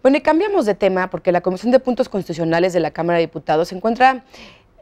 Bueno, y cambiamos de tema porque la Comisión de Puntos Constitucionales de la Cámara de Diputados se encuentra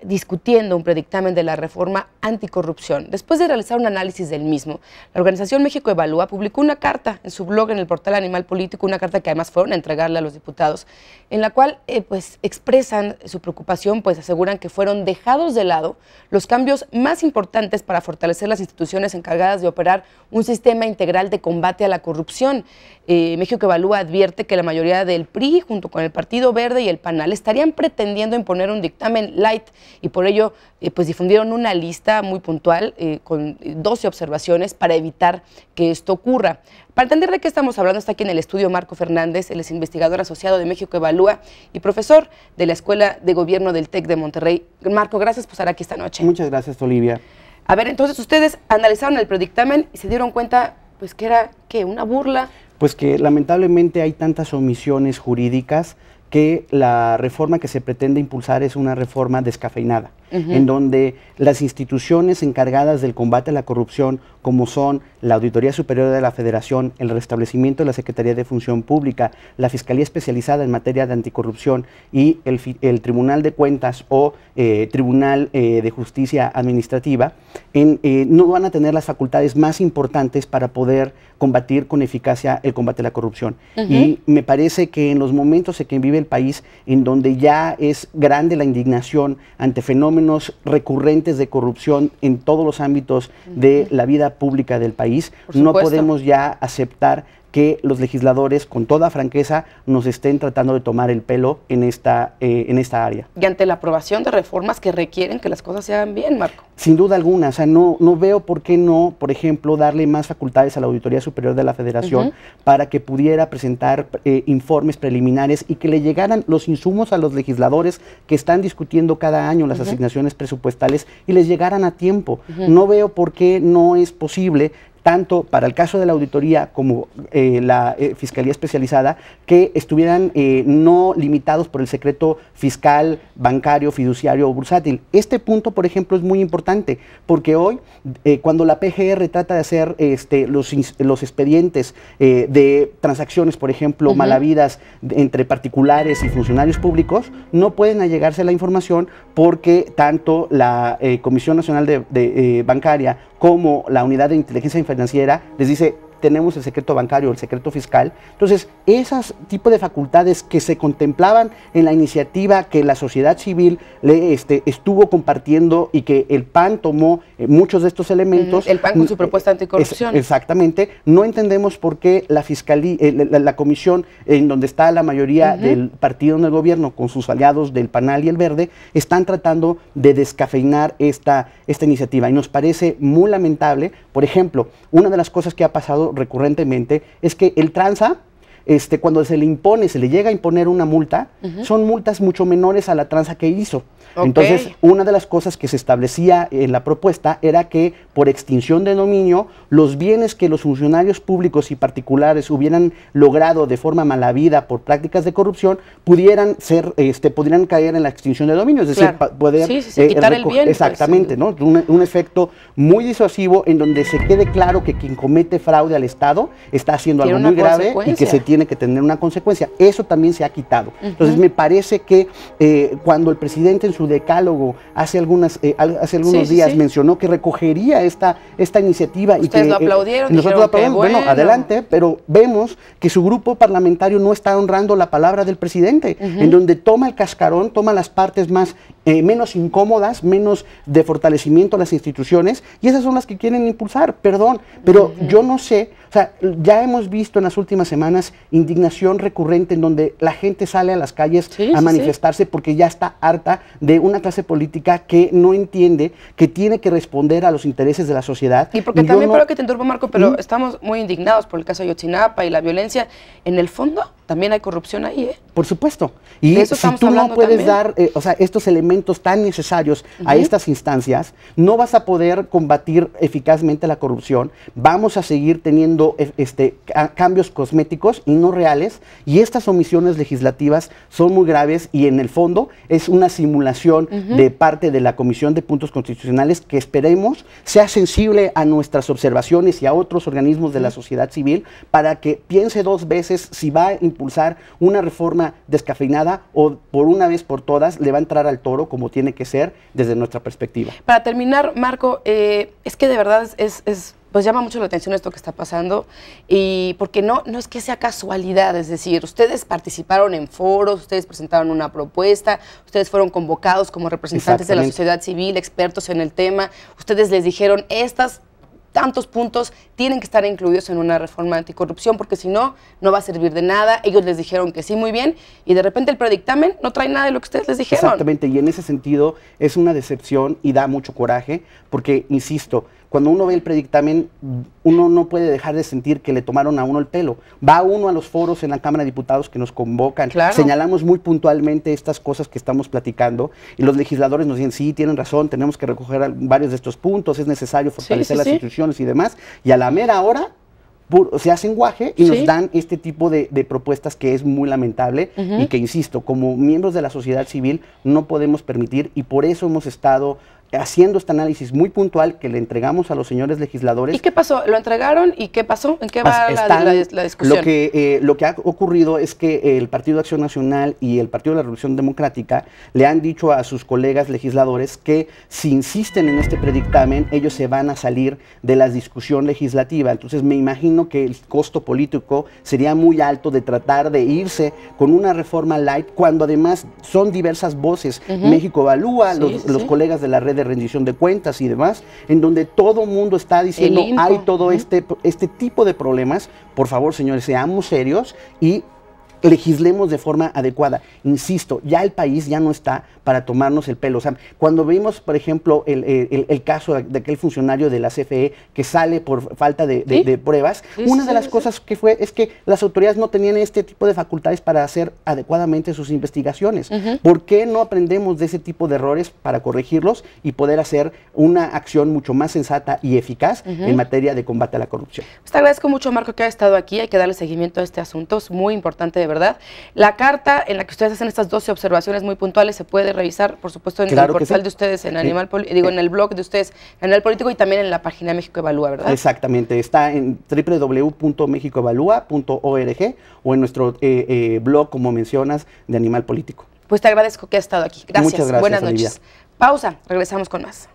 discutiendo un predictamen de la reforma anticorrupción. Después de realizar un análisis del mismo, la organización México Evalúa publicó una carta en su blog en el portal Animal Político, una carta que además fueron a entregarle a los diputados, en la cual pues expresan su preocupación, pues aseguran que fueron dejados de lado los cambios más importantes para fortalecer las instituciones encargadas de operar un sistema integral de combate a la corrupción. México Evalúa advierte que la mayoría del PRI, junto con el Partido Verde y el PANAL, estarían pretendiendo imponer un dictamen light y por ello pues difundieron una lista muy puntual con 12 observaciones para evitar que esto ocurra. Para entender de qué estamos hablando, está aquí en el estudio Marco Fernández, él es investigador asociado de México Evalúa y profesor de la Escuela de Gobierno del TEC de Monterrey. Marco, gracias por estar aquí esta noche. Muchas gracias, Olivia. A ver, entonces ustedes analizaron el predictamen y se dieron cuenta pues que era, ¿qué? ¿Una burla? Pues que lamentablemente hay tantas omisiones jurídicas que la reforma que se pretende impulsar es una reforma descafeinada, en donde las instituciones encargadas del combate a la corrupción, como son la Auditoría Superior de la Federación, el restablecimiento de la Secretaría de Función Pública, la Fiscalía Especializada en Materia de Anticorrupción y el Tribunal de Cuentas o Tribunal de Justicia Administrativa, no van a tener las facultades más importantes para poder combatir con eficacia el combate a la corrupción. Y me parece que en los momentos en que vive el país, en donde ya es grande la indignación ante fenómenos recurrentes de corrupción en todos los ámbitos de la vida pública del país, no podemos ya aceptar que los legisladores, con toda franqueza, nos estén tratando de tomar el pelo en esta área. Y ante la aprobación de reformas que requieren que las cosas se hagan bien, Marco. Sin duda alguna, o sea, no veo por qué no, por ejemplo, darle más facultades a la Auditoría Superior de la Federación para que pudiera presentar informes preliminares y que le llegaran los insumos a los legisladores que están discutiendo cada año las asignaciones presupuestales y les llegaran a tiempo. No veo por qué no es posible, tanto para el caso de la auditoría como la Fiscalía Especializada, que estuvieran no limitados por el secreto fiscal, bancario, fiduciario o bursátil. Este punto, por ejemplo, es muy importante, porque hoy, cuando la PGR trata de hacer los expedientes de transacciones, por ejemplo, malavidas entre particulares y funcionarios públicos, no pueden allegarse a la información porque tanto la Comisión Nacional de Bancaria como la Unidad de Inteligencia Financiera les dice: tenemos el secreto bancario, el secreto fiscal. Entonces, esos tipos de facultades que se contemplaban en la iniciativa que la sociedad civil estuvo compartiendo y que el PAN tomó muchos de estos elementos. El PAN con su propuesta anticorrupción. Exactamente. No entendemos por qué la fiscalía, la comisión en donde está la mayoría del partido en el gobierno con sus aliados del PANAL y el Verde, están tratando de descafeinar esta iniciativa. Y nos parece muy lamentable. Por ejemplo, una de las cosas que ha pasado recurrentemente es que el tranza, cuando se le llega a imponer una multa, son multas mucho menores a la tranza que hizo. Entonces, una de las cosas que se establecía en la propuesta era que por extinción de dominio, los bienes que los funcionarios públicos y particulares hubieran logrado de forma malavida por prácticas de corrupción, pudieran caer en la extinción de dominio, es decir, poder quitar el bien. Exactamente, ¿no? Un efecto muy disuasivo en donde se quede claro que quien comete fraude al Estado está haciendo algo muy grave y que se tiene que tener una consecuencia. Eso también se ha quitado. Entonces, me parece que cuando el presidente en su decálogo hace algunos días mencionó que recogería esta iniciativa. Ustedes lo aplaudieron. Nosotros lo aplaudimos. Bueno, adelante, pero vemos que su grupo parlamentario no está honrando la palabra del presidente, en donde toma el cascarón, toma las partes menos incómodas, menos de fortalecimiento a las instituciones, y esas son las que quieren impulsar. Perdón, pero yo no sé. O sea, ya hemos visto en las últimas semanas indignación recurrente en donde la gente sale a las calles a manifestarse porque ya está harta de una clase política que no entiende que tiene que responder a los intereses de la sociedad. Y porque también, perdón que te interrumpa, Marco, pero estamos muy indignados por el caso de Ayotzinapa y la violencia. En el fondo también hay corrupción ahí, ¿eh? Por supuesto. Y si tú no puedes dar estos elementos tan necesarios a estas instancias, no vas a poder combatir eficazmente la corrupción. Vamos a seguir teniendo cambios cosméticos y no reales, y estas omisiones legislativas son muy graves y en el fondo es una simulación de parte de la Comisión de Puntos Constitucionales que esperemos sea sensible a nuestras observaciones y a otros organismos de la sociedad civil para que piense dos veces si va a impulsar una reforma descafeinada o por una vez por todas le va a entrar al toro como tiene que ser desde nuestra perspectiva. Para terminar, Marco, es que de verdad pues llama mucho la atención esto que está pasando, y porque no es que sea casualidad, es decir, ustedes participaron en foros, ustedes presentaron una propuesta, ustedes fueron convocados como representantes de la sociedad civil, expertos en el tema, ustedes les dijeron tantos puntos tienen que estar incluidos en una reforma anticorrupción, porque si no, no va a servir de nada. Ellos les dijeron que sí, muy bien, y de repente el predictamen no trae nada de lo que ustedes les dijeron. Exactamente, y en ese sentido es una decepción y da mucho coraje, porque, insisto, cuando uno ve el predictamen, uno no puede dejar de sentir que le tomaron a uno el pelo. Va uno a los foros en la Cámara de Diputados que nos convocan, claro, señalamos muy puntualmente estas cosas que estamos platicando, y los legisladores nos dicen, sí, tienen razón, tenemos que recoger varios de estos puntos, es necesario fortalecer las instituciones y demás, y a la mera hora se hacen guaje y nos dan este tipo de propuestas que es muy lamentable y que, insisto, como miembros de la sociedad civil no podemos permitir, y por eso hemos estado haciendo este análisis muy puntual que le entregamos a los señores legisladores. ¿Y qué pasó? ¿Lo entregaron y qué pasó? ¿En qué va la discusión? Lo que ha ocurrido es que el Partido de Acción Nacional y el Partido de la Revolución Democrática le han dicho a sus colegas legisladores que si insisten en este predictamen, ellos se van a salir de la discusión legislativa. Entonces me imagino que el costo político sería muy alto de tratar de irse con una reforma light, cuando además son diversas voces. México Evalúa, los colegas de la red de rendición de cuentas y demás, en donde todo mundo está diciendo hay todo este tipo de problemas. Por favor, señores, seamos serios y legislemos de forma adecuada. Insisto, ya el país ya no está para tomarnos el pelo. O sea, cuando vimos, por ejemplo, el caso de aquel funcionario de la CFE que sale por falta de pruebas, una de las cosas que fue es que las autoridades no tenían este tipo de facultades para hacer adecuadamente sus investigaciones. ¿Por qué no aprendemos de ese tipo de errores para corregirlos y poder hacer una acción mucho más sensata y eficaz en materia de combate a la corrupción? Pues te agradezco mucho, Marco, que haya estado aquí. Hay que darle seguimiento a este asunto, es muy importante, de verdad. La carta en la que ustedes hacen estas 12 observaciones muy puntuales se puede revisar, por supuesto, en el portal de ustedes, en en el blog de ustedes, en Animal Político, y también en la página México Evalúa, ¿verdad? Exactamente, está en www.mexicoevalúa.org o en nuestro blog, como mencionas, de Animal Político. Pues te agradezco que hayas estado aquí. Gracias. Muchas gracias, Buenas noches. Olivia. Pausa, regresamos con más.